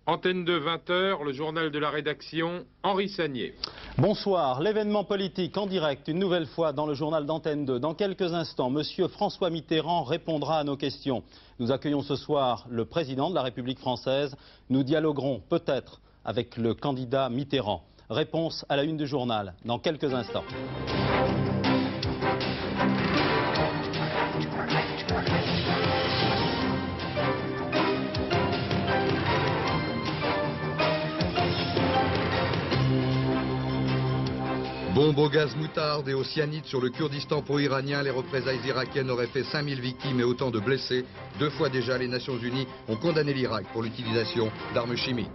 Antenne 2, 20h, le journal de la rédaction, Henri Sagnier. Bonsoir, l'événement politique en direct, une nouvelle fois dans le journal d'Antenne 2. Dans quelques instants, Monsieur François Mitterrand répondra à nos questions. Nous accueillons ce soir le président de la République française. Nous dialoguerons peut-être avec le candidat Mitterrand. Réponse à la une du journal, dans quelques instants. Bombes au gaz moutarde et au cyanide sur le Kurdistan pro-iranien, les représailles irakiennes auraient fait 5000 victimes et autant de blessés. 2 fois déjà, les Nations Unies ont condamné l'Irak pour l'utilisation d'armes chimiques.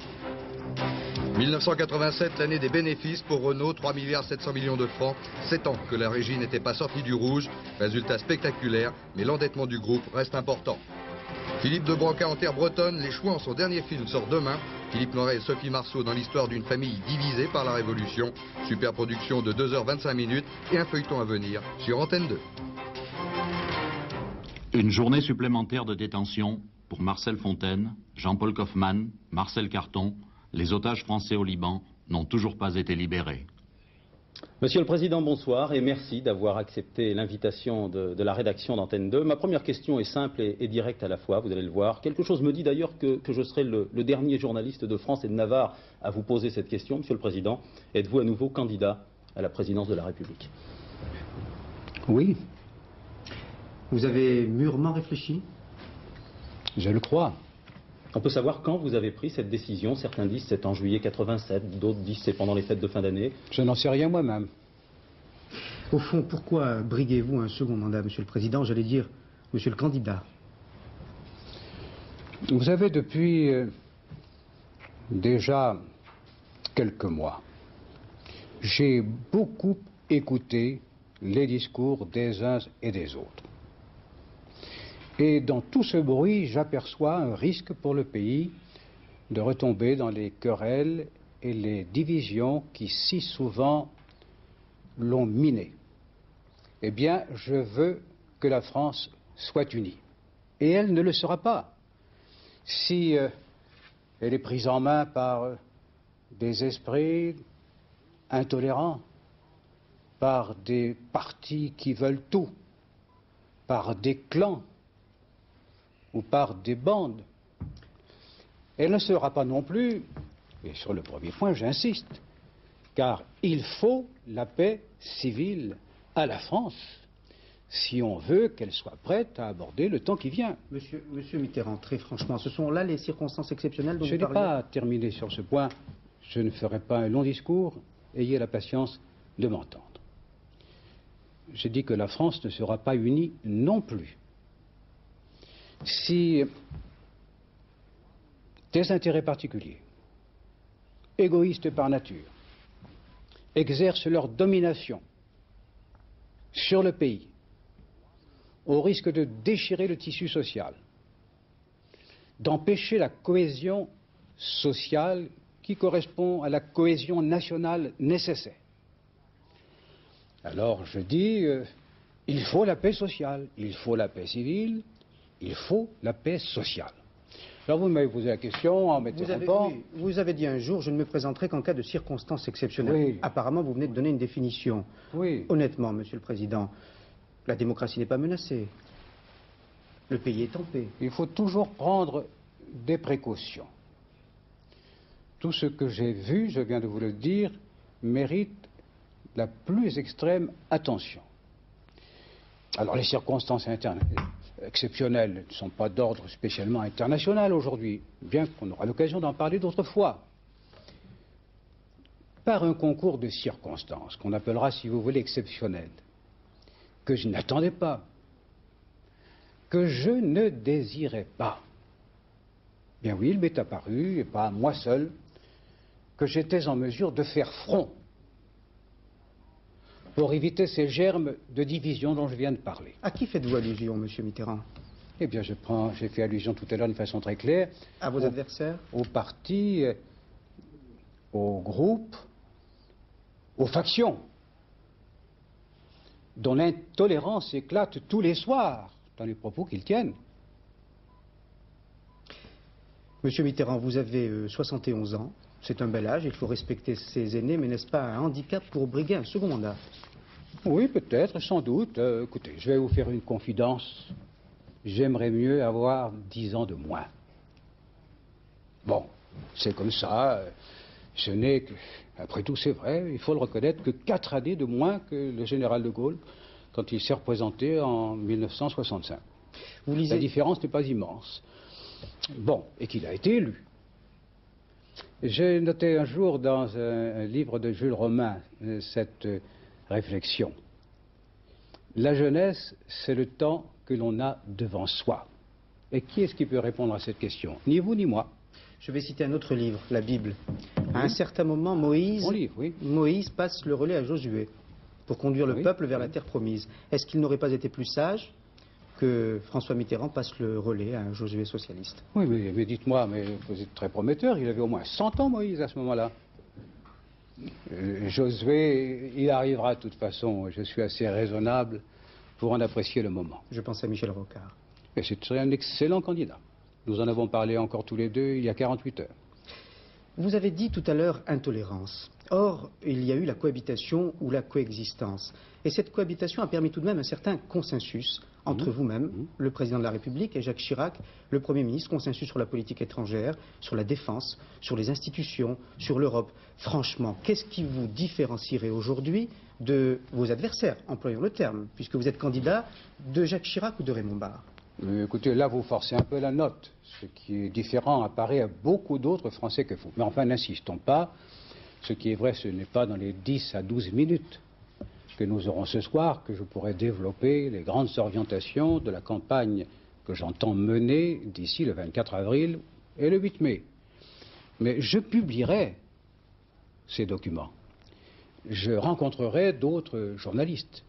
1987, l'année des bénéfices pour Renault, 3,7 milliards de francs. 7 ans que la régie n'était pas sortie du rouge. Résultat spectaculaire, mais l'endettement du groupe reste important. Philippe de Broca en terre bretonne, Les Chouans, son dernier film, sort demain. Philippe Noiret et Sophie Marceau dans l'histoire d'une famille divisée par la Révolution. Super production de 2h25 et un feuilleton à venir sur Antenne 2. Une journée supplémentaire de détention pour Marcel Fontaine, Jean-Paul Kaufmann, Marcel Carton. Les otages français au Liban n'ont toujours pas été libérés. Monsieur le Président, bonsoir et merci d'avoir accepté l'invitation de la rédaction d'Antenne 2. Ma première question est simple et directe à la fois, vous allez le voir. Quelque chose me dit d'ailleurs que je serai le dernier journaliste de France et de Navarre à vous poser cette question. Monsieur le Président, êtes-vous à nouveau candidat à la présidence de la République? Oui. Vous avez mûrement réfléchi? Je le crois. On peut savoir quand vous avez pris cette décision. Certains disent c'est en juillet 87, d'autres disent c'est pendant les fêtes de fin d'année. Je n'en sais rien moi-même. Au fond, pourquoi briguez-vous un second mandat, Monsieur le Président? J'allais dire, Monsieur le candidat. Vous savez, depuis déjà quelques mois, j'ai beaucoup écouté les discours des uns et des autres. Et dans tout ce bruit, j'aperçois un risque pour le pays de retomber dans les querelles et les divisions qui si souvent l'ont miné. Eh bien, je veux que la France soit unie. Et elle ne le sera pas si elle est prise en main par des esprits intolérants, par des partis qui veulent tout, par des clans ou par des bandes. Elle ne sera pas non plus, et sur le premier point j'insiste, car il faut la paix civile à la France si on veut qu'elle soit prête à aborder le temps qui vient. Monsieur Mitterrand, très franchement, ce sont là les circonstances exceptionnelles dont vous parlez? Je n'ai pas terminé sur ce point, je ne ferai pas un long discours, ayez la patience de m'entendre. J'ai dit que la France ne sera pas unie non plus si des intérêts particuliers, égoïstes par nature, exercent leur domination sur le pays, au risque de déchirer le tissu social, d'empêcher la cohésion sociale qui correspond à la cohésion nationale nécessaire. Alors je dis, il faut la paix sociale, il faut la paix civile, il faut la paix sociale. Alors vous m'avez posé la question en m'interrompant. Oui, vous avez dit un jour, je ne me présenterai qu'en cas de circonstances exceptionnelles. Oui. Apparemment, vous venez de donner une définition. Oui. Honnêtement, Monsieur le Président, la démocratie n'est pas menacée. Le pays est en paix. Il faut toujours prendre des précautions. Tout ce que j'ai vu, je viens de vous le dire, mérite la plus extrême attention. Alors les circonstances exceptionnelles ne sont pas d'ordre spécialement international aujourd'hui, bien qu'on aura l'occasion d'en parler d'autres fois. Par un concours de circonstances, qu'on appellera, si vous voulez, exceptionnel, que je n'attendais pas, que je ne désirais pas. Bien oui, il m'est apparu, et pas à moi seul, que j'étais en mesure de faire front pour éviter ces germes de division dont je viens de parler. À qui faites-vous allusion, Monsieur Mitterrand? Eh bien, j'ai fait allusion tout à l'heure de façon très claire. À vos adversaires? Aux partis, aux groupes, aux factions, dont l'intolérance éclate tous les soirs dans les propos qu'ils tiennent. Monsieur Mitterrand, vous avez 71 ans. C'est un bel âge, il faut respecter ses aînés, mais n'est-ce pas un handicap pour briguer un second mandat? Oui, peut-être, sans doute. Écoutez, je vais vous faire une confidence. J'aimerais mieux avoir 10 ans de moins. Bon, c'est comme ça. Ce n'est que, après tout, c'est vrai, il faut le reconnaître, que 4 années de moins que le général de Gaulle quand il s'est représenté en 1965. Vous lisez... La différence n'est pas immense. Bon, et qu'il a été élu. J'ai noté un jour dans un livre de Jules Romain cette réflexion. La jeunesse, c'est le temps que l'on a devant soi. Et qui est-ce qui peut répondre à cette question? Ni vous ni moi. Je vais citer un autre livre, la Bible. À un certain moment, Moïse passe le relais à Josué pour conduire le peuple vers la terre promise. Est-ce qu'il n'aurait pas été plus sage que François Mitterrand passe le relais à un Josué socialiste? Oui, mais dites-moi, mais vous êtes très prometteur, il avait au moins 100 ans, Moïse, à ce moment-là. Josué, il arrivera de toute façon, je suis assez raisonnable pour en apprécier le moment. Je pense à Michel Rocard. Et c'est un excellent candidat. Nous en avons parlé encore tous les deux il y a 48 heures. Vous avez dit tout à l'heure intolérance. Or, il y a eu la cohabitation ou la coexistence. Et cette cohabitation a permis tout de même un certain consensus entre vous-même, le président de la République, et Jacques Chirac, le Premier ministre, consensus sur la politique étrangère, sur la défense, sur les institutions, sur l'Europe. Franchement, qu'est-ce qui vous différencierait aujourd'hui de vos adversaires, employons le terme, puisque vous êtes candidat de Jacques Chirac ou de Raymond Barre? Écoutez, là vous forcez un peu la note. Ce qui est différent apparaît à beaucoup d'autres Français que vous. Mais enfin, n'insistons pas. Ce qui est vrai, ce n'est pas dans les 10 à 12 minutes que nous aurons ce soir que je pourrai développer les grandes orientations de la campagne que j'entends mener d'ici le 24 avril et le 8 mai. Mais je publierai ces documents. Je rencontrerai d'autres journalistes.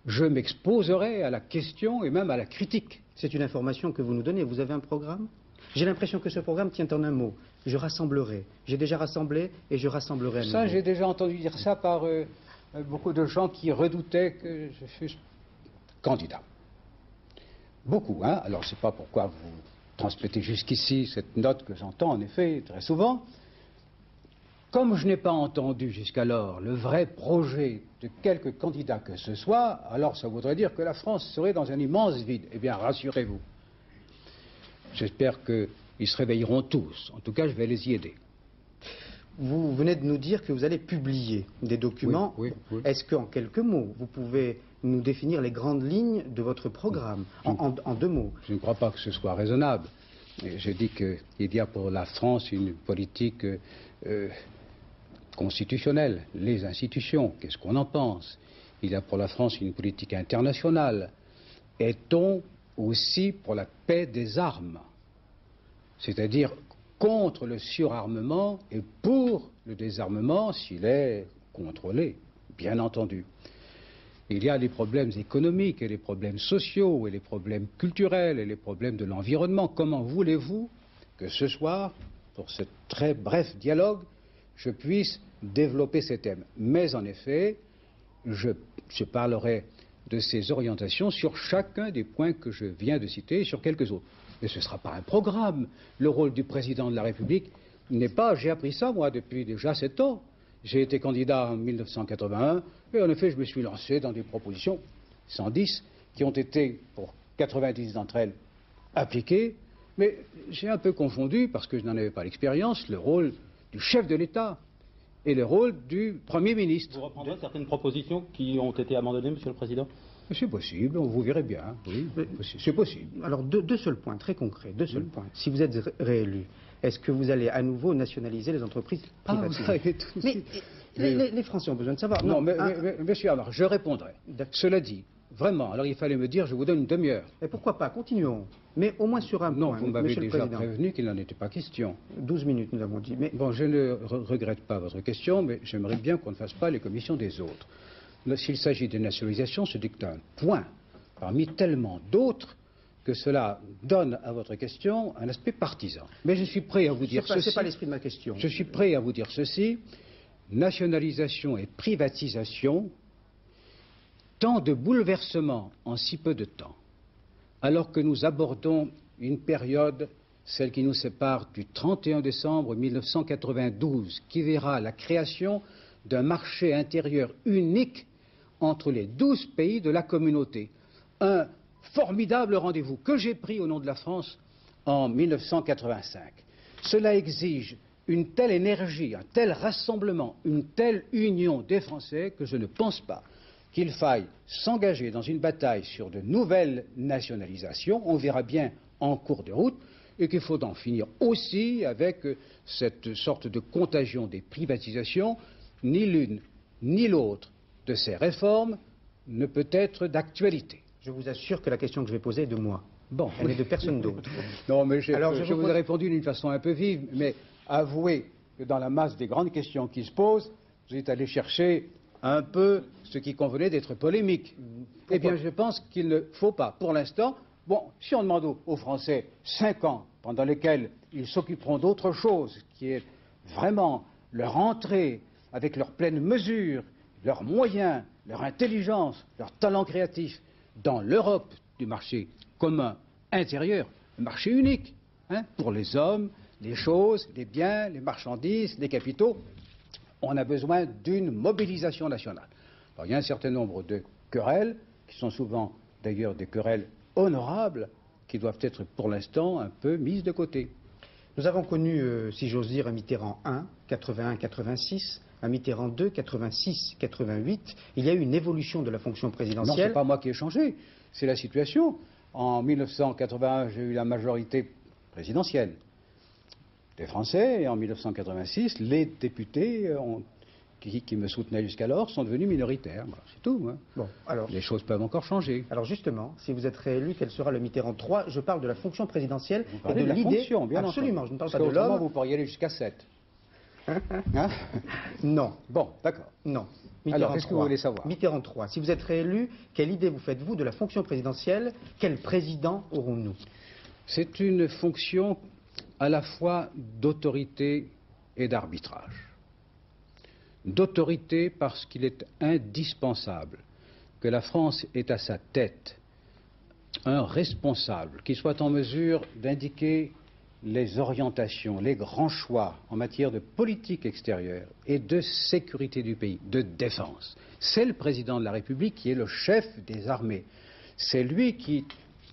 Je m'exposerai à la question et même à la critique. C'est une information que vous nous donnez. Vous avez un programme? J'ai l'impression que ce programme tient en un mot. Je rassemblerai. J'ai déjà rassemblé et je rassemblerai à nouveau. Ça, j'ai déjà entendu dire ça par beaucoup de gens qui redoutaient que je fusse candidat. Beaucoup, hein. Alors, je ne sais pas pourquoi vous transmettez jusqu'ici cette note que j'entends, en effet, très souvent. Comme je n'ai pas entendu jusqu'alors le vrai projet de quelque candidat que ce soit, alors ça voudrait dire que la France serait dans un immense vide. Eh bien, rassurez-vous. J'espère qu'ils se réveilleront tous. En tout cas, je vais les y aider. Vous venez de nous dire que vous allez publier des documents. Oui. Est-ce qu'en quelques mots, vous pouvez nous définir les grandes lignes de votre programme, en 2 mots? Je ne crois pas que ce soit raisonnable. Je dis qu'il y a pour la France une politique constitutionnelle, les institutions, qu'est-ce qu'on en pense? Il y a pour la France une politique internationale. Est-on aussi pour la paix des armes? C'est-à-dire contre le surarmement et pour le désarmement s'il est contrôlé, bien entendu. Il y a les problèmes économiques et les problèmes sociaux et les problèmes culturels et les problèmes de l'environnement. Comment voulez-vous que ce soir, pour ce très bref dialogue, je puisse développer ces thèmes? Mais en effet, je parlerai de ces orientations sur chacun des points que je viens de citer et sur quelques autres. Mais ce ne sera pas un programme. Le rôle du président de la République n'est pas... J'ai appris ça, moi, depuis déjà 7 ans. J'ai été candidat en 1981 et en effet, je me suis lancé dans des propositions, 110, qui ont été, pour 90 d'entre elles, appliquées. Mais j'ai un peu confondu, parce que je n'en avais pas l'expérience, le rôle du chef de l'État et le rôle du Premier ministre. Vous reprendrez certaines propositions qui ont été abandonnées, Monsieur le Président? C'est possible, vous verrez bien. Oui, c'est possible. Alors, deux seuls points, très concrets, 2 seuls points. Si vous êtes réélu, est-ce que vous allez à nouveau nationaliser les entreprises privatisées? Mais les Français ont besoin de savoir. Non, mais monsieur Amar, je répondrai. Cela dit, vraiment, alors il fallait me dire, je vous donne une demi-heure. Et pourquoi pas, continuons. Mais au moins sur un point. Non, vous m'avez déjà prévenu qu'il n'en était pas question. 12 minutes, nous avons dit. Mais... Bon, je ne regrette pas votre question, mais j'aimerais bien qu'on ne fasse pas les commissions des autres. S'il s'agit de nationalisation, ce n'est qu'un point parmi tellement d'autres que cela donne à votre question un aspect partisan. Mais je suis prêt à vous dire ceci. Ce n'est pas l'esprit de ma question. Je suis prêt à vous dire ceci. Nationalisation et privatisation, tant de bouleversements en si peu de temps, alors que nous abordons une période celle qui nous sépare du 31 décembre 1992, qui verra la création d'un marché intérieur unique entre les 12 pays de la communauté. Un formidable rendez-vous que j'ai pris au nom de la France en 1985. Cela exige une telle énergie, un tel rassemblement, une telle union des Français que je ne pense pas qu'il faille s'engager dans une bataille sur de nouvelles nationalisations. On verra bien en cours de route, et qu'il faut en finir aussi avec cette sorte de contagion des privatisations. Ni l'une ni l'autre de ces réformes ne peut être d'actualité. Je vous assure que la question que je vais poser est de moi. Bon, elle n'est de personne d'autre. Non, mais je vous ai répondu d'une façon un peu vive, mais avouez que dans la masse des grandes questions qui se posent, vous êtes allé chercher un peu ce qui convenait d'être polémique. Eh bien, je pense qu'il ne faut pas, pour l'instant. Bon, si on demande aux Français 5 ans pendant lesquels ils s'occuperont d'autre chose, qui est vraiment leur entrée avec leur pleine mesure, leurs moyens, leur intelligence, leur talent créatif dans l'Europe du marché commun intérieur, le marché unique, pour les hommes, les choses, les biens, les marchandises, les capitaux, on a besoin d'une mobilisation nationale. Alors, il y a un certain nombre de querelles, qui sont souvent d'ailleurs des querelles honorables, qui doivent être pour l'instant un peu mises de côté. Nous avons connu, si j'ose dire, un Mitterrand 1, 81-86, un Mitterrand 2, 86-88. Il y a eu une évolution de la fonction présidentielle. Non, ce n'est pas moi qui ai changé, c'est la situation. En 1981, j'ai eu la majorité présidentielle des Français, et en 1986, les députés qui me soutenaient jusqu'alors sont devenus minoritaires. Voilà, c'est tout. Bon, alors, les choses peuvent encore changer. Alors justement, si vous êtes réélu, quel sera le Mitterrand 3? Je parle de la fonction présidentielle et de l'idée. Bien absolument, entendu. Je ne parle pas de l'homme. Vous pourriez aller jusqu'à 7. Non. Bon, d'accord. Non. Alors, qu'est-ce que vous voulez savoir? Mitterrand 3. Si vous êtes réélu, quelle idée vous faites-vous de la fonction présidentielle? Quel président aurons-nous? C'est une fonction à la fois d'autorité et d'arbitrage. D'autorité parce qu'il est indispensable que la France ait à sa tête un responsable qui soit en mesure d'indiquer les orientations, les grands choix en matière de politique extérieure et de sécurité du pays, de défense. C'est le président de la République qui est le chef des armées. C'est lui qui,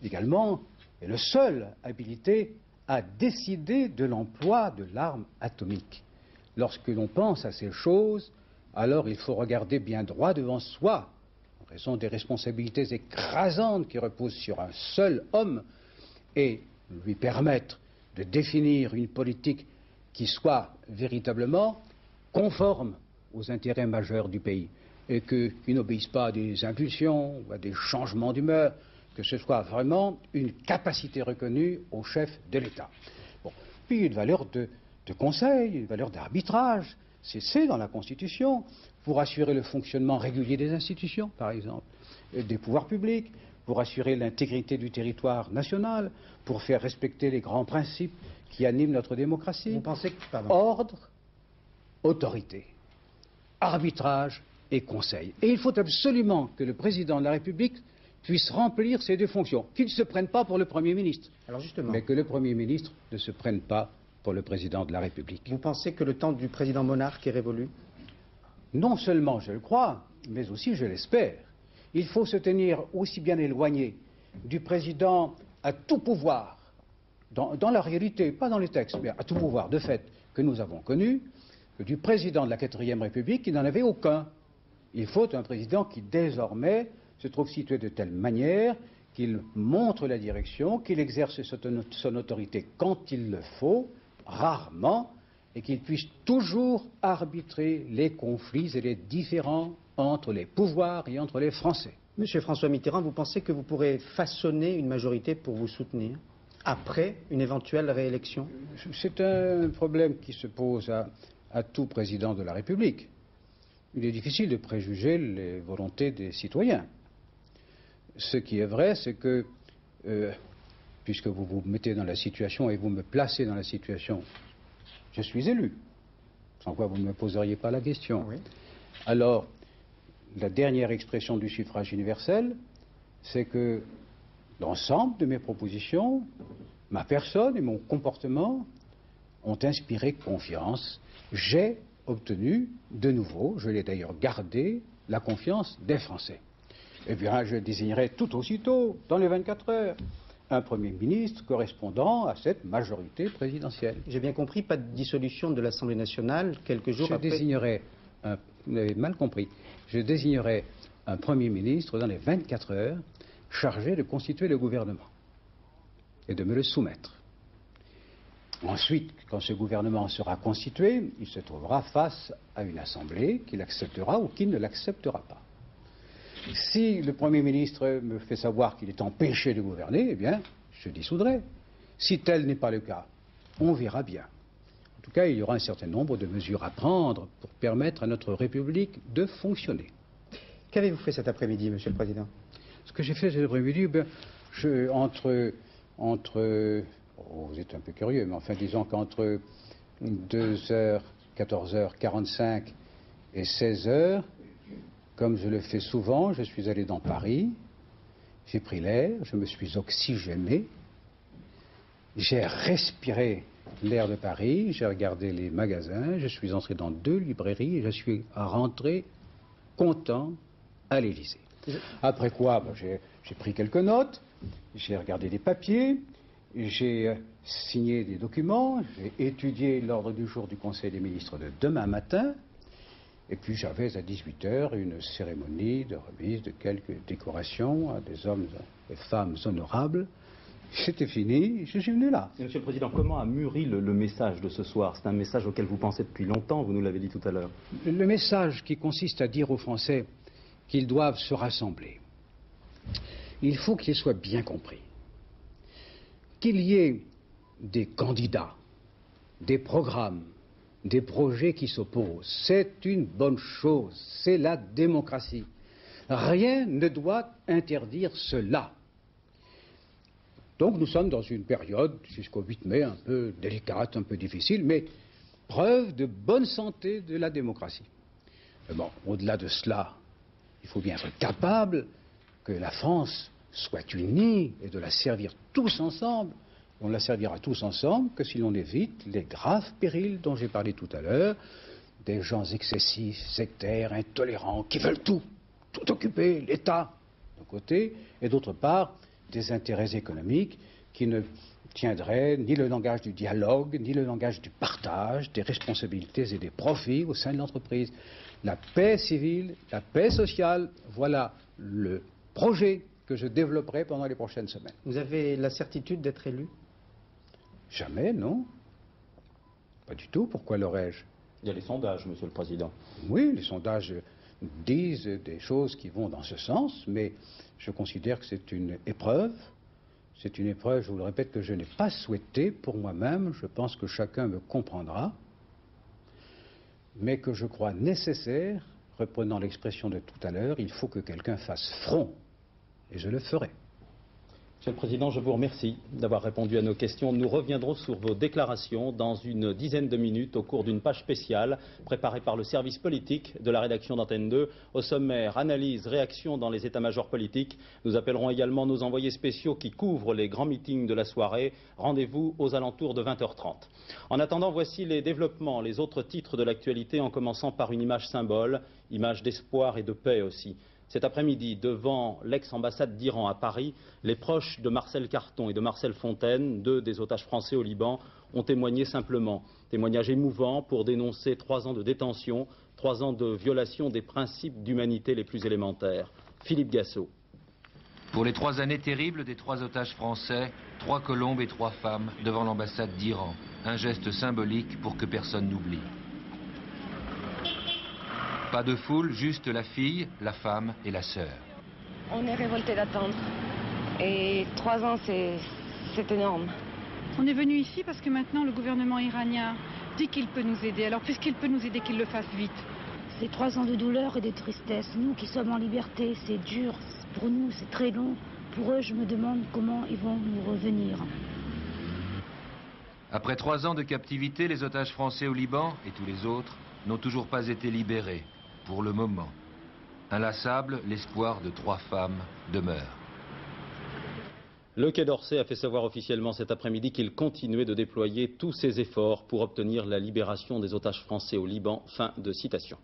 également, est le seul habilité à décider de l'emploi de l'arme atomique. Lorsque l'on pense à ces choses, alors il faut regarder bien droit devant soi, en raison des responsabilités écrasantes qui reposent sur un seul homme, et lui permettre de définir une politique qui soit véritablement conforme aux intérêts majeurs du pays, et qui n'obéisse pas à des impulsions ou à des changements d'humeur, que ce soit vraiment une capacité reconnue au chef de l'État. Bon. Puis une valeur de conseil, une valeur d'arbitrage, c'est dans la Constitution, pour assurer le fonctionnement régulier des institutions, par exemple, des pouvoirs publics, pour assurer l'intégrité du territoire national, pour faire respecter les grands principes qui animent notre démocratie. Vous pensez que... Ordre, autorité, arbitrage et conseil. Et il faut absolument que le président de la République puisse remplir ces deux fonctions, qu'il ne se prenne pas pour le Premier ministre, alors justement, mais que le Premier ministre ne se prenne pas pour le président de la République. Vous pensez que le temps du président monarque est révolu? Non seulement je le crois, mais aussi je l'espère. Il faut se tenir aussi bien éloigné du président à tout pouvoir, dans la réalité, pas dans les textes, mais à tout pouvoir de fait que nous avons connu, que du président de la 4e République qui n'en avait aucun. Il faut un président qui désormais se trouve situé de telle manière qu'il montre la direction, qu'il exerce son autorité quand il le faut, rarement, et qu'il puisse toujours arbitrer les conflits et les différends entre les pouvoirs et entre les Français. Monsieur François Mitterrand, vous pensez que vous pourrez façonner une majorité pour vous soutenir après une éventuelle réélection? C'est un problème qui se pose à tout président de la République. Il est difficile de préjuger les volontés des citoyens. Ce qui est vrai, c'est que, puisque vous vous mettez dans la situation et vous me placez dans la situation, je suis élu, sans quoi vous ne me poseriez pas la question. Oui. Alors, la dernière expression du suffrage universel, c'est que l'ensemble de mes propositions Ma personne et mon comportement ont inspiré confiance. J'ai obtenu de nouveau, je l'ai d'ailleurs gardé, la confiance des Français. Eh bien, je désignerai tout aussitôt, dans les 24 heures, un Premier ministre correspondant à cette majorité présidentielle. J'ai bien compris, pas de dissolution de l'Assemblée nationale quelques jours après. Vous avez mal compris, je désignerai un Premier ministre dans les 24 heures chargé de constituer le gouvernement et de me le soumettre. Ensuite, quand ce gouvernement sera constitué, il se trouvera face à une assemblée qui l'acceptera ou qui ne l'acceptera pas. Si le Premier ministre me fait savoir qu'il est empêché de gouverner, eh bien, je dissoudrai. Si tel n'est pas le cas, on verra bien. En tout cas, il y aura un certain nombre de mesures à prendre pour permettre à notre République de fonctionner. Qu'avez-vous fait cet après-midi, Monsieur le Président? Ce que j'ai fait cet après-midi, vous êtes un peu curieux, mais enfin, disons qu'entre 2h, 14h45 et 16h, comme je le fais souvent, je suis allé dans Paris, j'ai pris l'air, je me suis oxygéné, j'ai respiré l'air de Paris, j'ai regardé les magasins, je suis entré dans 2 librairies et je suis rentré content à l'Élysée. Après quoi, j'ai pris quelques notes, j'ai regardé des papiers, j'ai signé des documents, j'ai étudié l'ordre du jour du Conseil des ministres de demain matin, et puis j'avais à 18h une cérémonie de remise de quelques décorations à des hommes et femmes honorables. C'était fini, je suis venu là. Monsieur le Président, comment a mûri le message de ce soir? C'est un message auquel vous pensez depuis longtemps, vous nous l'avez dit tout à l'heure. Le message qui consiste à dire aux Français qu'ils doivent se rassembler, il faut qu'il soit bien compris. Qu'il y ait des candidats, des programmes, des projets qui s'opposent, c'est une bonne chose, c'est la démocratie. Rien ne doit interdire cela. Donc nous sommes dans une période, jusqu'au 8 mai, un peu délicate, un peu difficile, mais preuve de bonne santé de la démocratie. Mais bon, au-delà de cela, il faut bien être capable que la France soit unie et de la servir tous ensemble. On ne la servira tous ensemble que si l'on évite les graves périls dont j'ai parlé tout à l'heure, des gens excessifs, sectaires, intolérants, qui veulent tout occuper, l'État d'un côté, et d'autre part, des intérêts économiques qui ne tiendraient ni le langage du dialogue, ni le langage du partage, des responsabilités et des profits au sein de l'entreprise. La paix civile, la paix sociale, voilà le projet que je développerai pendant les prochaines semaines. Vous avez la certitude d'être élu? Jamais, non. Pas du tout. Pourquoi l'aurais-je? Il y a les sondages, Monsieur le Président. Oui, les sondages disent des choses qui vont dans ce sens, mais je considère que c'est une épreuve. C'est une épreuve, je vous le répète, que je n'ai pas souhaitée pour moi-même. Je pense que chacun me comprendra, mais que je crois nécessaire, reprenant l'expression de tout à l'heure, il faut que quelqu'un fasse front, et je le ferai. Monsieur le Président, je vous remercie d'avoir répondu à nos questions. Nous reviendrons sur vos déclarations dans une dizaine de minutes au cours d'une page spéciale préparée par le service politique de la rédaction d'Antenne 2. Au sommaire, analyse, réaction dans les états-majors politiques. Nous appellerons également nos envoyés spéciaux qui couvrent les grands meetings de la soirée. Rendez-vous aux alentours de 20h30. En attendant, voici les développements, les autres titres de l'actualité, en commençant par une image symbole, image d'espoir et de paix aussi. Cet après-midi, devant l'ex-ambassade d'Iran à Paris, les proches de Marcel Carton et de Marcel Fontaine, 2 des otages français au Liban, ont témoigné simplement. Témoignage émouvant pour dénoncer 3 ans de détention, 3 ans de violation des principes d'humanité les plus élémentaires. Philippe Gassot. Pour les 3 années terribles des 3 otages français, 3 colombes et 3 femmes devant l'ambassade d'Iran. Un geste symbolique pour que personne n'oublie. Pas de foule, juste la fille, la femme et la sœur. On est révoltés d'attendre. Et 3 ans, c'est énorme. On est venu ici parce que maintenant le gouvernement iranien dit qu'il peut nous aider. Alors puisqu'il peut nous aider, qu'il le fasse vite. C'est 3 ans de douleur et de tristesse. Nous qui sommes en liberté, c'est dur. Pour nous, c'est très long. Pour eux, je me demande comment ils vont nous revenir. Après 3 ans de captivité, les otages français au Liban et tous les autres n'ont toujours pas été libérés. Pour le moment. Inlassable, l'espoir de 3 femmes demeure. Le Quai d'Orsay a fait savoir officiellement cet après-midi qu'il continuait de déployer tous ses efforts pour obtenir la libération des otages français au Liban. Fin de citation.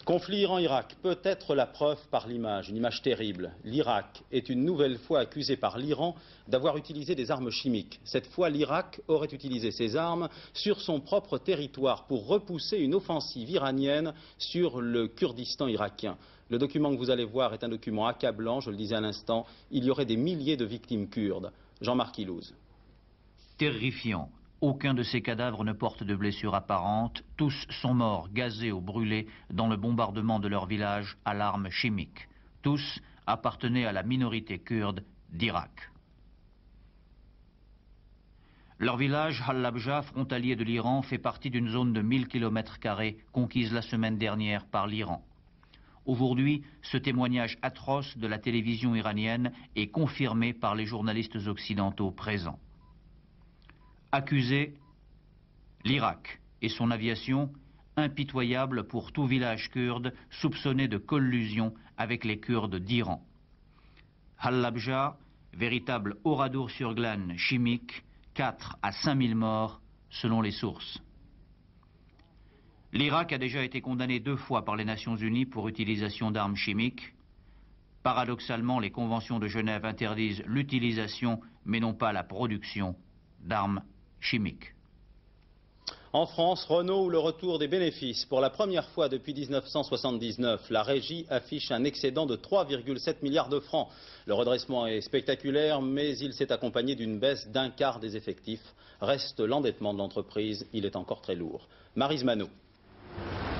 Conflit Iran-Irak, peut-être la preuve par l'image, une image terrible. L'Irak est une nouvelle fois accusé par l'Iran d'avoir utilisé des armes chimiques. Cette fois, l'Irak aurait utilisé ces armes sur son propre territoire pour repousser une offensive iranienne sur le Kurdistan irakien. Le document que vous allez voir est un document accablant, je le disais à l'instant, il y aurait des milliers de victimes kurdes. Jean-Marc Ilouz. Terrifiant. Aucun de ces cadavres ne porte de blessures apparentes. Tous sont morts, gazés ou brûlés dans le bombardement de leur village à l'arme chimique. Tous appartenaient à la minorité kurde d'Irak. Leur village, Halabja, frontalier de l'Iran, fait partie d'une zone de 1000 km² conquise la semaine dernière par l'Iran. Aujourd'hui, ce témoignage atroce de la télévision iranienne est confirmé par les journalistes occidentaux présents. Accusé, l'Irak et son aviation, impitoyable pour tout village kurde soupçonné de collusion avec les Kurdes d'Iran. Halabja, véritable oradour-sur-glane chimique, 4 à 5000 morts selon les sources. L'Irak a déjà été condamné 2 fois par les Nations Unies pour utilisation d'armes chimiques. Paradoxalement, les conventions de Genève interdisent l'utilisation, mais non pas la production, d'armes chimiques. En France, Renault ou le retour des bénéfices. Pour la première fois depuis 1979, la régie affiche un excédent de 3,7 milliards de francs. Le redressement est spectaculaire, mais il s'est accompagné d'une baisse d'1 quart des effectifs. Reste l'endettement de l'entreprise, il est encore très lourd. Maryse Manot.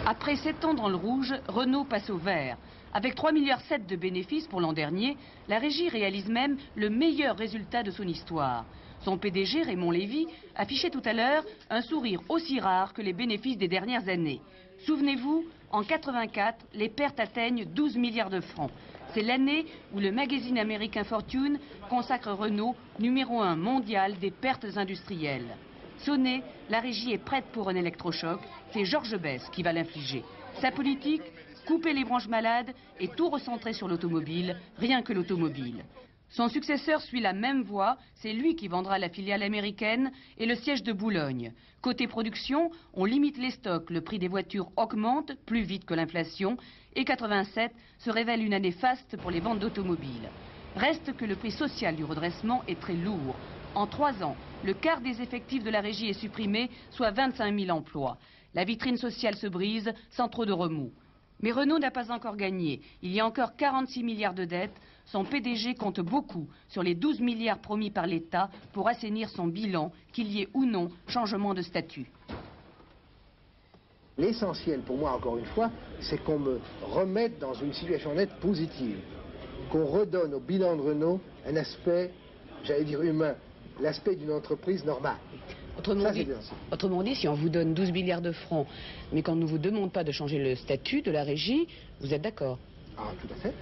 Après 7 ans dans le rouge, Renault passe au vert. Avec 3,7 milliards de bénéfices pour l'an dernier, la régie réalise même le meilleur résultat de son histoire. Son PDG, Raymond Lévy, affichait tout à l'heure un sourire aussi rare que les bénéfices des dernières années. Souvenez-vous, en 1984, les pertes atteignent 12 milliards de francs. C'est l'année où le magazine américain Fortune consacre Renault numéro 1 mondial des pertes industrielles. Sonnée, la régie est prête pour un électrochoc. C'est Georges Besse qui va l'infliger. Sa politique, couper les branches malades et tout recentrer sur l'automobile, rien que l'automobile. Son successeur suit la même voie, c'est lui qui vendra la filiale américaine et le siège de Boulogne. Côté production, on limite les stocks, le prix des voitures augmente plus vite que l'inflation et 87 se révèle une année faste pour les ventes d'automobiles. Reste que le prix social du redressement est très lourd. En 3 ans, le quart des effectifs de la régie est supprimé, soit 25 000 emplois. La vitrine sociale se brise sans trop de remous. Mais Renault n'a pas encore gagné. Il y a encore 46 milliards de dettes. Son PDG compte beaucoup sur les 12 milliards promis par l'État pour assainir son bilan, qu'il y ait ou non changement de statut. L'essentiel pour moi, encore une fois, c'est qu'on me remette dans une situation nette positive. Qu'on redonne au bilan de Renault un aspect, j'allais dire humain, l'aspect d'une entreprise normale. Autrement dit, si on vous donne 12 milliards de francs, mais qu'on ne vous demande pas de changer le statut de la régie, vous êtes d'accord? Ah, tout à fait.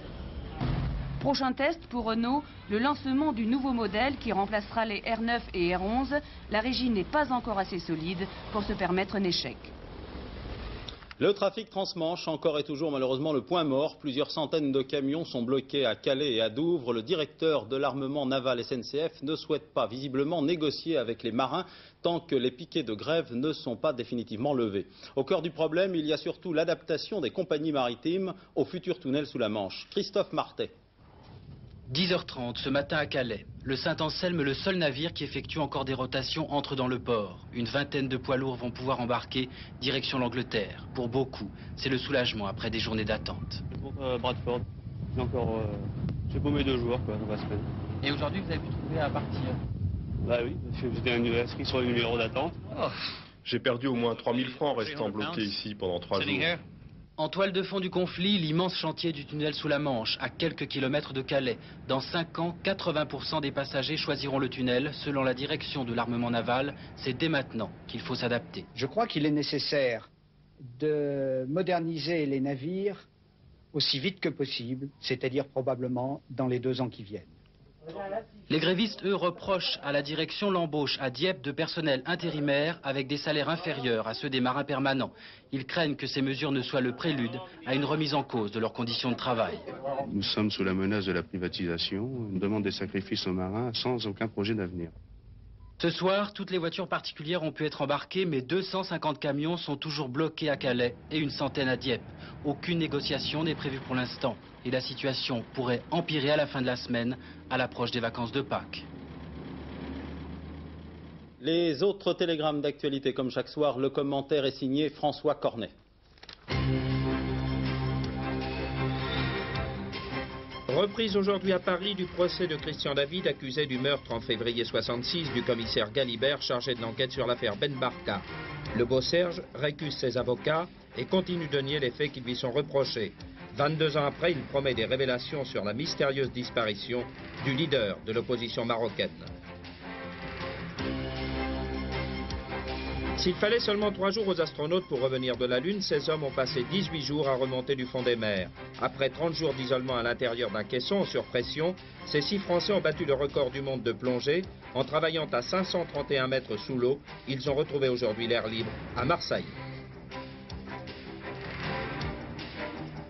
Prochain test pour Renault, le lancement du nouveau modèle qui remplacera les R9 et R11. La régie n'est pas encore assez solide pour se permettre un échec. Le trafic transmanche, encore et toujours malheureusement le point mort. Plusieurs centaines de camions sont bloqués à Calais et à Douvres. Le directeur de l'armement naval SNCF ne souhaite pas visiblement négocier avec les marins tant que les piquets de grève ne sont pas définitivement levés. Au cœur du problème, il y a surtout l'adaptation des compagnies maritimes au futur tunnel sous la Manche. Christophe Martet. 10h30 ce matin à Calais. Le Saint-Anselme, le seul navire qui effectue encore des rotations, entre dans le port. Une vingtaine de poids lourds vont pouvoir embarquer direction l'Angleterre. Pour beaucoup, c'est le soulagement après des journées d'attente. Pour Bradford, j'ai paumé 2 jours quoi, dans la semaine. Et aujourd'hui, vous avez pu trouver à partir? Bah oui, j'étais inscrit sur le numéro d'attente. Oh. J'ai perdu au moins 3000 francs restant bloqué ici pendant 3 jours. En toile de fond du conflit, l'immense chantier du tunnel sous la Manche, à quelques kilomètres de Calais. Dans 5 ans, 80% des passagers choisiront le tunnel. Selon la direction de l'armement naval, c'est dès maintenant qu'il faut s'adapter. Je crois qu'il est nécessaire de moderniser les navires aussi vite que possible, c'est-à-dire probablement dans les 2 ans qui viennent. Les grévistes, eux, reprochent à la direction l'embauche à Dieppe de personnel intérimaire avec des salaires inférieurs à ceux des marins permanents. Ils craignent que ces mesures ne soient le prélude à une remise en cause de leurs conditions de travail. Nous sommes sous la menace de la privatisation. On demande des sacrifices aux marins sans aucun projet d'avenir. Ce soir, toutes les voitures particulières ont pu être embarquées, mais 250 camions sont toujours bloqués à Calais et une centaine à Dieppe. Aucune négociation n'est prévue pour l'instant et la situation pourrait empirer à la fin de la semaine, à l'approche des vacances de Pâques. Les autres télégrammes d'actualité, comme chaque soir, le commentaire est signé François Cornet. Reprise aujourd'hui à Paris du procès de Christian David, accusé du meurtre en février 66 du commissaire Galibert chargé de l'enquête sur l'affaire Ben Barka. Le beau Serge récuse ses avocats et continue de nier les faits qui lui sont reprochés. 22 ans après, il promet des révélations sur la mystérieuse disparition du leader de l'opposition marocaine. S'il fallait seulement 3 jours aux astronautes pour revenir de la Lune, ces hommes ont passé 18 jours à remonter du fond des mers. Après 30 jours d'isolement à l'intérieur d'un caisson sur pression, ces 6 Français ont battu le record du monde de plongée. En travaillant à 531 mètres sous l'eau, ils ont retrouvé aujourd'hui l'air libre à Marseille.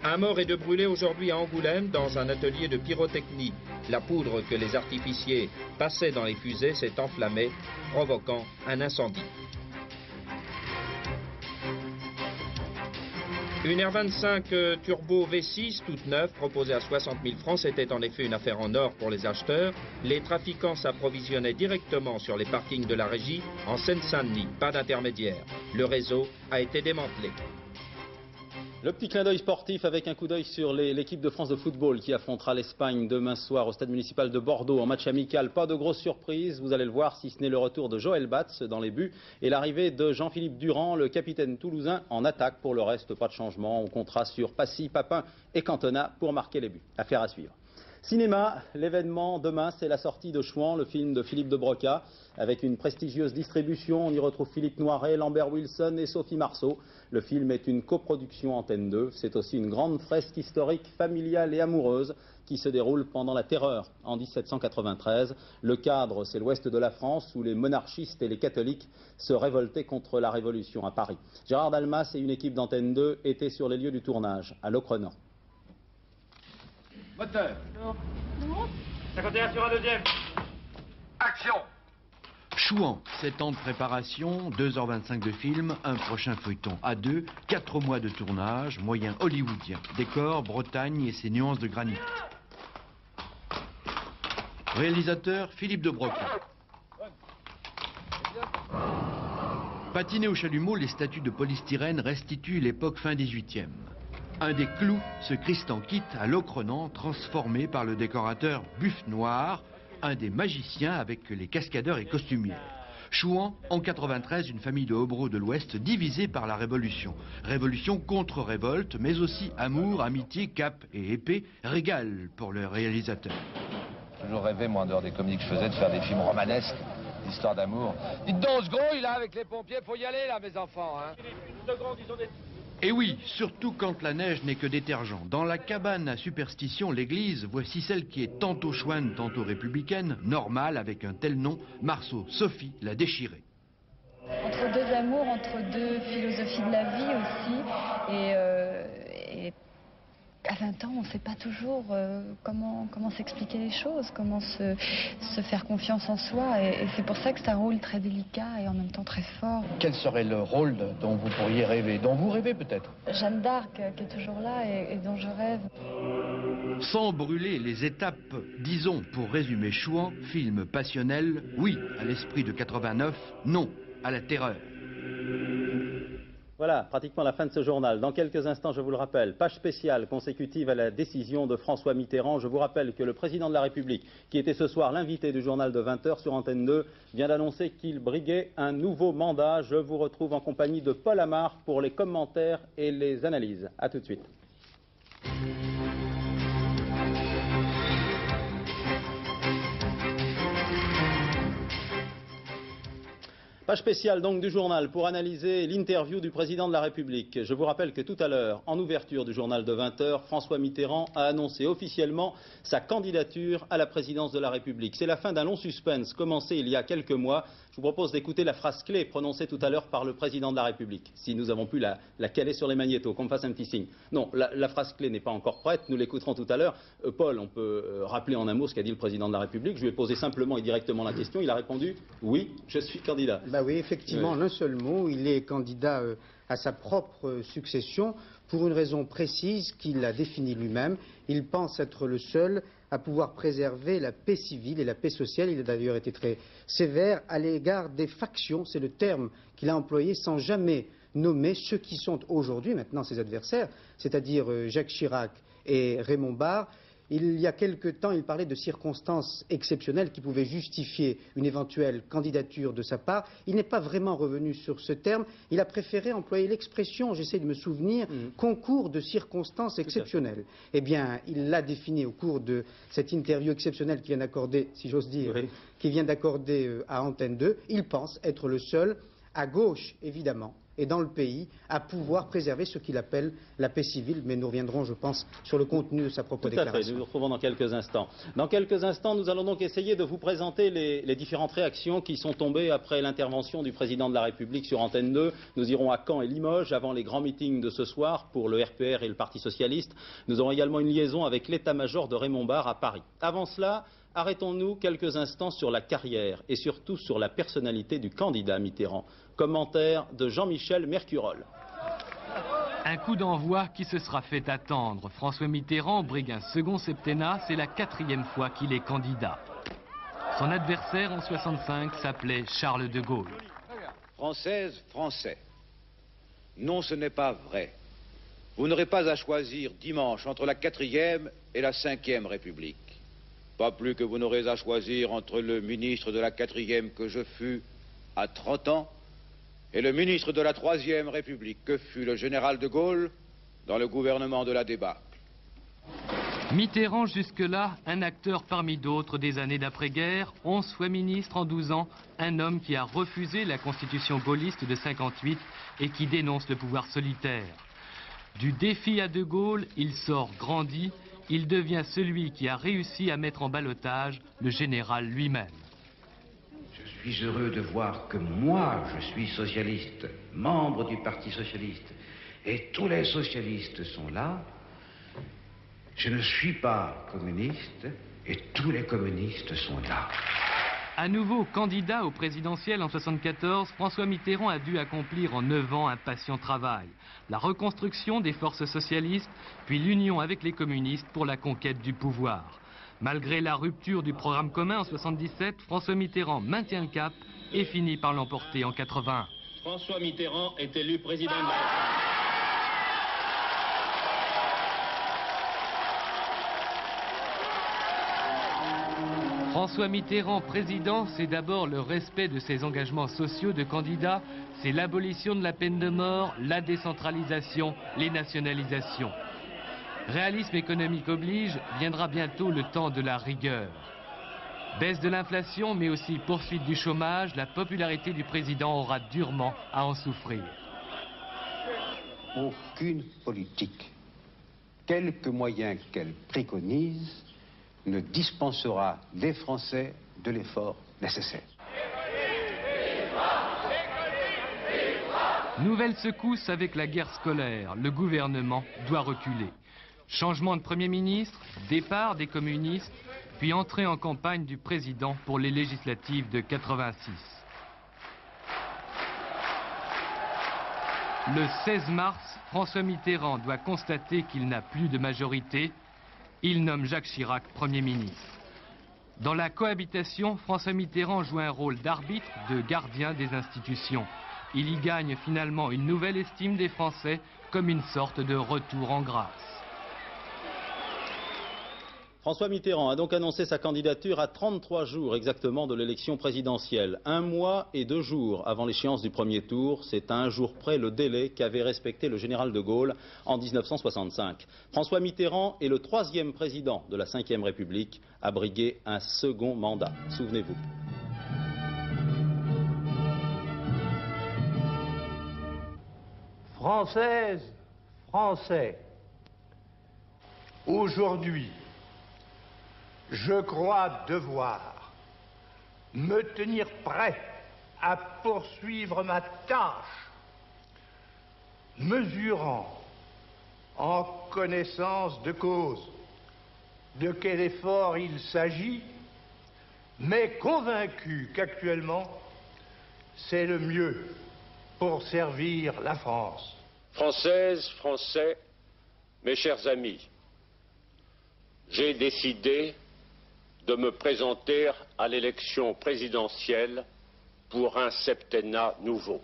Un mort et 2 brûlés aujourd'hui à Angoulême dans un atelier de pyrotechnie. La poudre que les artificiers passaient dans les fusées s'est enflammée, provoquant un incendie. Une R25 Turbo V6 toute neuve proposée à 60 000 francs, c'était en effet une affaire en or pour les acheteurs. Les trafiquants s'approvisionnaient directement sur les parkings de la régie en Seine-Saint-Denis, pas d'intermédiaire. Le réseau a été démantelé. Le petit clin d'œil sportif avec un coup d'œil sur l'équipe de France de football qui affrontera l'Espagne demain soir au stade municipal de Bordeaux en match amical. Pas de grosse surprise, vous allez le voir, si ce n'est le retour de Joël Batz dans les buts et l'arrivée de Jean-Philippe Durand, le capitaine toulousain, en attaque. Pour le reste, pas de changement. On comptera sur Passy, Papin et Cantona pour marquer les buts. Affaire à suivre. Cinéma, l'événement demain, c'est la sortie de Chouan, le film de Philippe de Broca, avec une prestigieuse distribution. On y retrouve Philippe Noiret, Lambert Wilson et Sophie Marceau. Le film est une coproduction Antenne 2. C'est aussi une grande fresque historique, familiale et amoureuse qui se déroule pendant la Terreur en 1793. Le cadre, c'est l'ouest de la France où les monarchistes et les catholiques se révoltaient contre la Révolution à Paris. Gérard Dalmas et une équipe d'Antenne 2 étaient sur les lieux du tournage, à Locronan. Moteur. 51 sur un deuxième. Action. Chouan, 7 ans de préparation, 2h25 de film, un prochain feuilleton à 2, 4 mois de tournage, moyen hollywoodien. Décor, Bretagne et ses nuances de granit. Réalisateur, Philippe de Broca. Patinés au chalumeau, les statues de polystyrène restituent l'époque fin 18e. Un des clous, ce Christ en kit à Locronan, transformé par le décorateur Buff Noir, un des magiciens avec les cascadeurs et costumiers. Chouan, en 93, une famille de hobereaux de l'Ouest divisée par la Révolution. Révolution contre révolte, mais aussi amour, amitié, cap et épée, régal pour le réalisateur. J'ai toujours rêvé, moi, en dehors des comédies que je faisais, de faire des films romanesques, d'histoires d'amour. Dites donc, ce gros, il est avec les pompiers, faut y aller, là, mes enfants, hein. Et oui, surtout quand la neige n'est que détergent. Dans la cabane à superstition, l'église, voici celle qui est tantôt chouane, tantôt républicaine, normale, avec un tel nom, Marceau, Sophie, la déchirée. Entre deux amours, entre deux philosophies de la vie aussi, et à 20 ans, on ne sait pas toujours comment s'expliquer les choses, comment se faire confiance en soi. Et c'est pour ça que c'est un rôle très délicat et en même temps très fort. Quel serait le rôle dont vous pourriez rêver, dont vous rêvez peut-être? Jeanne d'Arc, qui est toujours là et dont je rêve. Sans brûler les étapes, disons, pour résumer Chouan, film passionnel, oui à l'esprit de 89, non à la terreur. Voilà, pratiquement la fin de ce journal. Dans quelques instants, je vous le rappelle, page spéciale consécutive à la décision de François Mitterrand. Je vous rappelle que le président de la République, qui était ce soir l'invité du journal de 20 h sur Antenne 2, vient d'annoncer qu'il briguait un nouveau mandat. Je vous retrouve en compagnie de Paul Amar pour les commentaires et les analyses. A tout de suite. Page spéciale donc du journal pour analyser l'interview du président de la République. Je vous rappelle que tout à l'heure, en ouverture du journal de 20 h, François Mitterrand a annoncé officiellement sa candidature à la présidence de la République. C'est la fin d'un long suspense commencé il y a quelques mois. Je vous propose d'écouter la phrase clé prononcée tout à l'heure par le président de la République. Si nous avons pu la caler sur les magnétos, qu'on me fasse un petit signe. Non, la phrase clé n'est pas encore prête, nous l'écouterons tout à l'heure. Paul, on peut rappeler en un mot ce qu'a dit le président de la République. Je lui ai posé simplement et directement la question. Il a répondu « Oui, je suis candidat ». Oui, effectivement, en un seul mot, il est candidat à sa propre succession pour une raison précise qu'il a définie lui-même. Il pense être le seul à pouvoir préserver la paix civile et la paix sociale. Il a d'ailleurs été très sévère à l'égard des factions, c'est le terme qu'il a employé, sans jamais nommer ceux qui sont aujourd'hui maintenant ses adversaires, c'est-à-dire Jacques Chirac et Raymond Barre. Il y a quelque temps, il parlait de circonstances exceptionnelles qui pouvaient justifier une éventuelle candidature de sa part. Il n'est pas vraiment revenu sur ce terme. Il a préféré employer l'expression, j'essaie de me souvenir, concours de circonstances exceptionnelles. Eh bien, il l'a défini au cours de cette interview exceptionnelle qu'il vient d'accorder, si j'ose dire, qu'il vient d'accorder à Antenne 2. Il pense être le seul, à gauche évidemment, et dans le pays, à pouvoir préserver ce qu'il appelle la paix civile. Mais nous reviendrons, je pense, sur le contenu de sa propre déclaration. Tout à fait, nous nous retrouvons dans quelques instants. Dans quelques instants, nous allons donc essayer de vous présenter les différentes réactions qui sont tombées après l'intervention du président de la République sur Antenne 2. Nous irons à Caen et Limoges avant les grands meetings de ce soir pour le RPR et le Parti Socialiste. Nous aurons également une liaison avec l'état-major de Raymond Barre à Paris. Avant cela, arrêtons-nous quelques instants sur la carrière et surtout sur la personnalité du candidat Mitterrand. Commentaire de Jean-Michel Mercurol. Un coup d'envoi qui se sera fait attendre. François Mitterrand brigue un second septennat, c'est la 4e fois qu'il est candidat. Son adversaire en 65 s'appelait Charles de Gaulle. Française, Français. Non, ce n'est pas vrai. Vous n'aurez pas à choisir dimanche entre la 4e et la 5e République. Pas plus que vous n'aurez à choisir entre le ministre de la 4e que je fus à 30 ans et le ministre de la 3e République que fut le général de Gaulle dans le gouvernement de la débâcle. Mitterrand jusque-là, un acteur parmi d'autres des années d'après-guerre, 11 fois ministre en 12 ans, un homme qui a refusé la constitution gaulliste de 58 et qui dénonce le pouvoir solitaire. Du défi à de Gaulle, il sort grandi, il devient celui qui a réussi à mettre en ballottage le général lui-même. Je suis heureux de voir que moi, je suis socialiste, membre du Parti socialiste, et tous les socialistes sont là. Je ne suis pas communiste, et tous les communistes sont là. À nouveau candidat au présidentiel en 74, François Mitterrand a dû accomplir en 9 ans un patient travail. La reconstruction des forces socialistes, puis l'union avec les communistes pour la conquête du pouvoir. Malgré la rupture du programme commun en 77, François Mitterrand maintient le cap et finit par l'emporter en 81. François Mitterrand est élu président de la République. François Mitterrand, président, c'est d'abord le respect de ses engagements sociaux de candidat, c'est l'abolition de la peine de mort, la décentralisation, les nationalisations. Réalisme économique oblige, viendra bientôt le temps de la rigueur. Baisse de l'inflation, mais aussi poursuite du chômage, la popularité du président aura durement à en souffrir. Aucune politique, quelque moyen qu'elle préconise, ne dispensera les Français de l'effort nécessaire. Nouvelle secousse avec la guerre scolaire. Le gouvernement doit reculer. Changement de Premier ministre, départ des communistes, puis entrée en campagne du président pour les législatives de 86. Le 16 mars, François Mitterrand doit constater qu'il n'a plus de majorité. Il nomme Jacques Chirac Premier ministre. Dans la cohabitation, François Mitterrand joue un rôle d'arbitre, de gardien des institutions. Il y gagne finalement une nouvelle estime des Français, comme une sorte de retour en grâce. François Mitterrand a donc annoncé sa candidature à 33 jours exactement de l'élection présidentielle. 1 mois et 2 jours avant l'échéance du premier tour, c'est à 1 jour près le délai qu'avait respecté le général de Gaulle en 1965. François Mitterrand est le 3e président de la 5e République à briguer un second mandat. Souvenez-vous. Françaises, Français, aujourd'hui, je crois devoir me tenir prêt à poursuivre ma tâche, mesurant en connaissance de cause de quel effort il s'agit, mais convaincu qu'actuellement, c'est le mieux pour servir la France. Françaises, Français, mes chers amis, j'ai décidé de me présenter à l'élection présidentielle pour un septennat nouveau.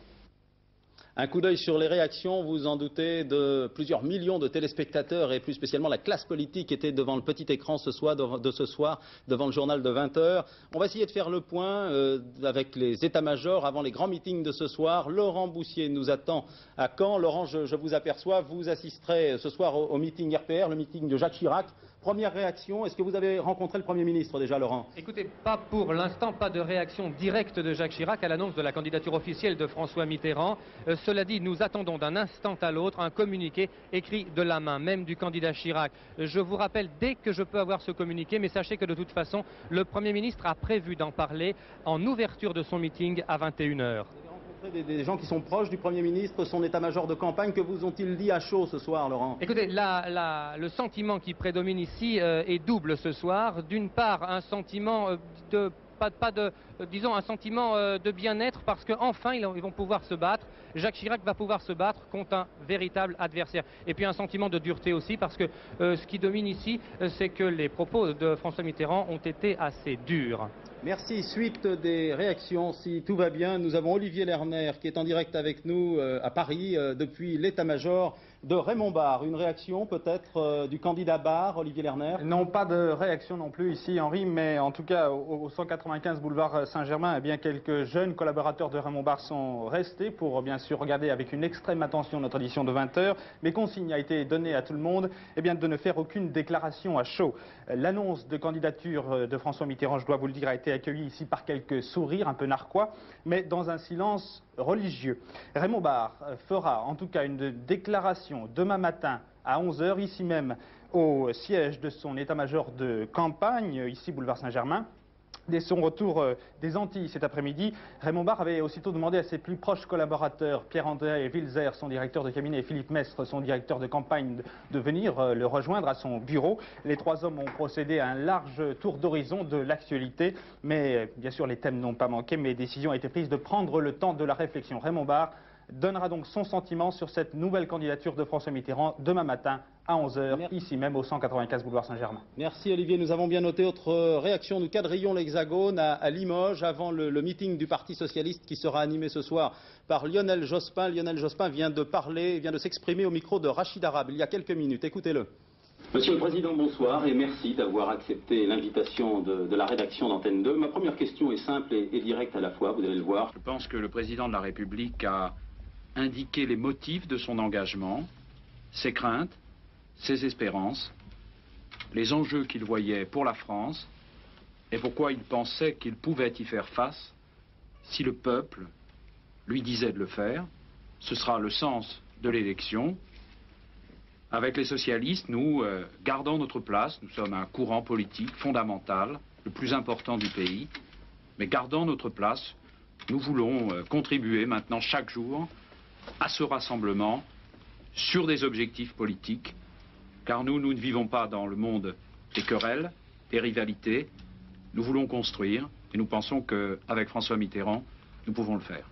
Un coup d'œil sur les réactions, vous en doutez, de plusieurs millions de téléspectateurs et plus spécialement la classe politique était devant le petit écran ce soir, devant le journal de 20h. On va essayer de faire le point avec les états-majors avant les grands meetings de ce soir. Laurent Boussier nous attend à Caen. Laurent, je vous aperçois, vous assisterez ce soir au meeting RPR, le meeting de Jacques Chirac. Première réaction, est-ce que vous avez rencontré le Premier ministre déjà, Laurent? Écoutez, pas pour l'instant, pas de réaction directe de Jacques Chirac à l'annonce de la candidature officielle de François Mitterrand. Cela dit, nous attendons d'un instant à l'autre un communiqué écrit de la main même du candidat Chirac. Je vous rappelle dès que je peux avoir ce communiqué, mais sachez que de toute façon, le Premier ministre a prévu d'en parler en ouverture de son meeting à 21h. Des gens qui sont proches du Premier ministre, son état-major de campagne, que vous ont-ils dit à chaud ce soir, Laurent? Écoutez, le sentiment qui prédomine ici est double ce soir. D'une part, un sentiment disons un sentiment de bien-être parce qu'enfin ils vont pouvoir se battre. Jacques Chirac va pouvoir se battre contre un véritable adversaire. Et puis un sentiment de dureté aussi parce que ce qui domine ici, c'est que les propos de François Mitterrand ont été assez durs. Merci. Suite des réactions, si tout va bien, nous avons Olivier Lerner qui est en direct avec nous à Paris depuis l'état-major de Raymond Barre. Une réaction peut-être du candidat Barre, Olivier Lerner? Non, pas de réaction non plus ici, Henri, mais en tout cas au 195 boulevard Saint-Germain, eh bien, quelques jeunes collaborateurs de Raymond Barre sont restés pour bien sûr regarder avec une extrême attention notre édition de 20h, mais consigne a été donnée à tout le monde eh bien, de ne faire aucune déclaration à chaud. L'annonce de candidature de François Mitterrand, je dois vous le dire, a été accueillie ici par quelques sourires un peu narquois, mais dans un silence religieux. Raymond Barre fera en tout cas une déclaration demain matin à 11h, ici même au siège de son état-major de campagne, ici boulevard Saint-Germain. Dès son retour des Antilles cet après-midi, Raymond Barre avait aussitôt demandé à ses plus proches collaborateurs, Pierre-André Wilzer, son directeur de cabinet, et Philippe Mestre, son directeur de campagne, de venir le rejoindre à son bureau. Les trois hommes ont procédé à un large tour d'horizon de l'actualité, mais bien sûr les thèmes n'ont pas manqué, mais décision a été prise de prendre le temps de la réflexion. Raymond Barre donnera donc son sentiment sur cette nouvelle candidature de François Mitterrand demain matin à 11h, ici même au 195 boulevard Saint-Germain. Merci Olivier, nous avons bien noté autre réaction. Nous quadrillons l'Hexagone à Limoges avant le meeting du Parti Socialiste qui sera animé ce soir par Lionel Jospin. Lionel Jospin vient de parler, vient de s'exprimer au micro de Rachid Arabe il y a quelques minutes. Écoutez-le. Monsieur le Président, bonsoir et merci d'avoir accepté l'invitation de la rédaction d'Antenne 2. Ma première question est simple et directe à la fois, vous allez le voir. Je pense que le Président de la République a indiqué les motifs de son engagement, ses craintes, ses espérances, les enjeux qu'il voyait pour la France et pourquoi il pensait qu'il pouvait y faire face si le peuple lui disait de le faire. Ce sera le sens de l'élection. Avec les socialistes, nous gardons notre place. Nous sommes un courant politique fondamental, le plus important du pays. Mais gardant notre place, nous voulons contribuer maintenant chaque jour à ce rassemblement sur des objectifs politiques. Car nous ne vivons pas dans le monde des querelles, des rivalités. Nous voulons construire et nous pensons qu'avec François Mitterrand, nous pouvons le faire.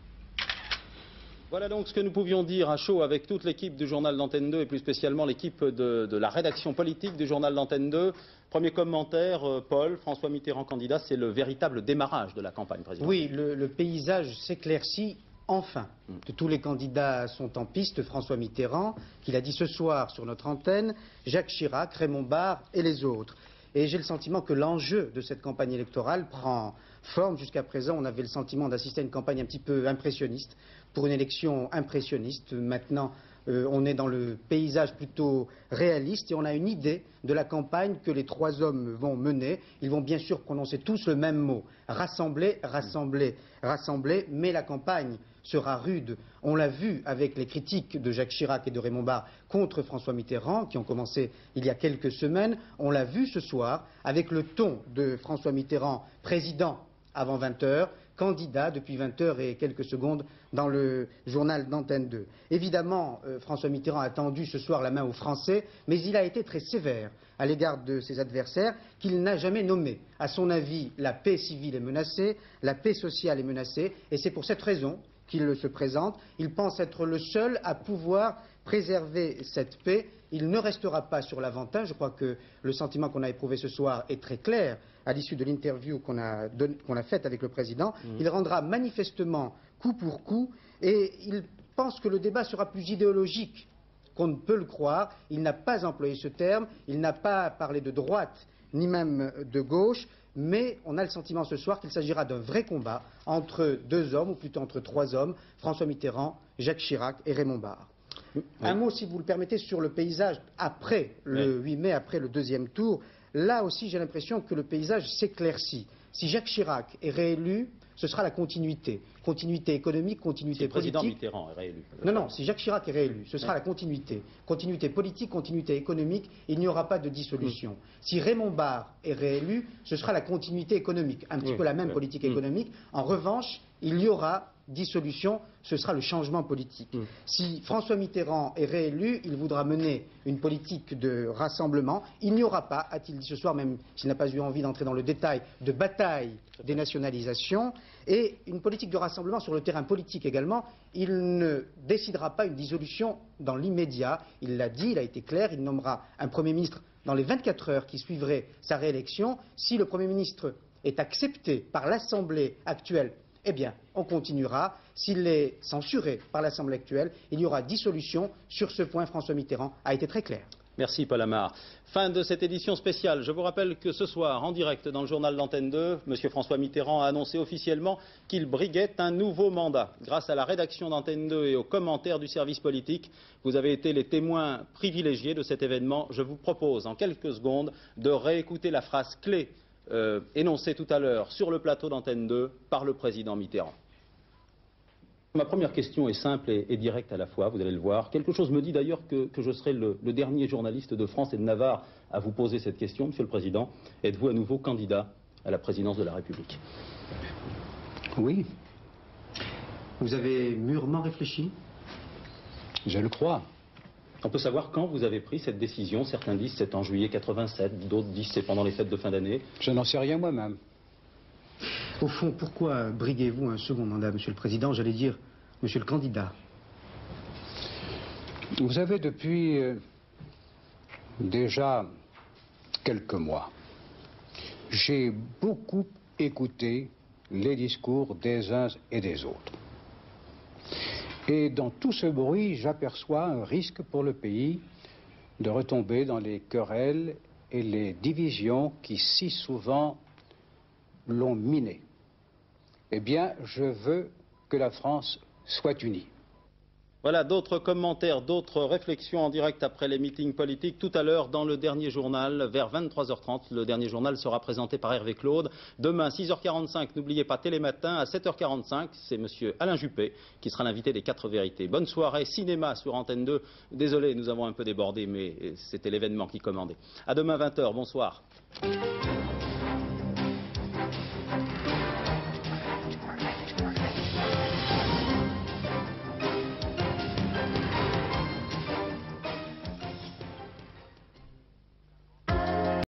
Voilà donc ce que nous pouvions dire à chaud avec toute l'équipe du journal d'Antenne 2 et plus spécialement l'équipe de la rédaction politique du journal d'Antenne 2. Premier commentaire, Paul, François Mitterrand candidat, c'est le véritable démarrage de la campagne présidentielle. Oui, le paysage s'éclaircit. Enfin, tous les candidats sont en piste, François Mitterrand, qu'il a dit ce soir sur notre antenne, Jacques Chirac, Raymond Barre et les autres. Et j'ai le sentiment que l'enjeu de cette campagne électorale prend forme. Jusqu'à présent, on avait le sentiment d'assister à une campagne un petit peu impressionniste, pour une élection impressionniste. Maintenant, on est dans le paysage plutôt réaliste et on a une idée de la campagne que les trois hommes vont mener. Ils vont bien sûr prononcer tous le même mot, rassembler, rassembler, rassembler, mais la campagne sera rude. On l'a vu avec les critiques de Jacques Chirac et de Raymond Barre contre François Mitterrand, qui ont commencé il y a quelques semaines. On l'a vu ce soir avec le ton de François Mitterrand, président avant 20 h, candidat depuis 20 h et quelques secondes dans le journal d'Antenne 2. Évidemment, François Mitterrand a tendu ce soir la main aux Français, mais il a été très sévère à l'égard de ses adversaires qu'il n'a jamais nommés. À son avis, la paix civile est menacée, la paix sociale est menacée, et c'est pour cette raison qu'il se présente. Il pense être le seul à pouvoir préserver cette paix. Il ne restera pas sur l'Aventin. Je crois que le sentiment qu'on a éprouvé ce soir est très clair à l'issue de l'interview qu'on a faite avec le président. Il rendra manifestement coup pour coup, et il pense que le débat sera plus idéologique qu'on ne peut le croire. Il n'a pas employé ce terme, il n'a pas parlé de droite ni même de gauche, mais on a le sentiment ce soir qu'il s'agira d'un vrai combat entre deux hommes, ou plutôt entre trois hommes, François Mitterrand, Jacques Chirac et Raymond Barre. Un mot, si vous le permettez, sur le paysage après le 8 mai, après le deuxième tour. Là aussi, j'ai l'impression que le paysage s'éclaircit. Si Jacques Chirac est réélu, ce sera la continuité. Continuité économique, continuité politique. Le président Mitterrand est réélu. Non, si Jacques Chirac est réélu, ce sera la continuité. Continuité politique, continuité économique, il n'y aura pas de dissolution. Si Raymond Barre est réélu, ce sera la continuité économique. Un petit peu la même politique économique. En revanche, il y aura dissolution, ce sera le changement politique. Si François Mitterrand est réélu, il voudra mener une politique de rassemblement. Il n'y aura pas, a-t-il dit ce soir, même s'il n'a pas eu envie d'entrer dans le détail, de bataille des nationalisations, et une politique de rassemblement sur le terrain politique également. Il ne décidera pas une dissolution dans l'immédiat. Il l'a dit, il a été clair, il nommera un Premier ministre dans les 24 heures qui suivraient sa réélection. Si le Premier ministre est accepté par l'Assemblée actuelle, eh bien, on continuera. S'il est censuré par l'Assemblée actuelle, il y aura dissolution. Sur ce point, François Mitterrand a été très clair. Merci Paul Amar. Fin de cette édition spéciale. Je vous rappelle que ce soir, en direct dans le journal d'Antenne 2, M. François Mitterrand a annoncé officiellement qu'il briguait un nouveau mandat. Grâce à la rédaction d'Antenne 2 et aux commentaires du service politique, vous avez été les témoins privilégiés de cet événement. Je vous propose en quelques secondes de réécouter la phrase clé énoncée tout à l'heure sur le plateau d'Antenne 2 par le président Mitterrand. Ma première question est simple et directe à la fois, vous allez le voir. Quelque chose me dit d'ailleurs que je serai le dernier journaliste de France et de Navarre à vous poser cette question, Monsieur le Président. Êtes-vous à nouveau candidat à la présidence de la République? Oui. Vous avez mûrement réfléchi? Je le crois. On peut savoir quand vous avez pris cette décision. Certains disent c'est en juillet 87, d'autres disent c'est pendant les fêtes de fin d'année. Je n'en sais rien moi-même. Au fond, pourquoi briguez-vous un second mandat, Monsieur le Président? J'allais dire, Monsieur le candidat. Vous savez, depuis déjà quelques mois, j'ai beaucoup écouté les discours des uns et des autres. Et dans tout ce bruit, j'aperçois un risque pour le pays de retomber dans les querelles et les divisions qui si souvent l'ont miné. Eh bien, je veux que la France soit unie. Voilà d'autres commentaires, d'autres réflexions en direct après les meetings politiques. Tout à l'heure, dans le dernier journal, vers 23h30, le dernier journal sera présenté par Hervé Claude. Demain, 6h45, n'oubliez pas Télématin. À 7h45, c'est monsieur Alain Juppé qui sera l'invité des 4 vérités. Bonne soirée, cinéma sur Antenne 2. Désolé, nous avons un peu débordé, mais c'était l'événement qui commandait. À demain 20h, bonsoir.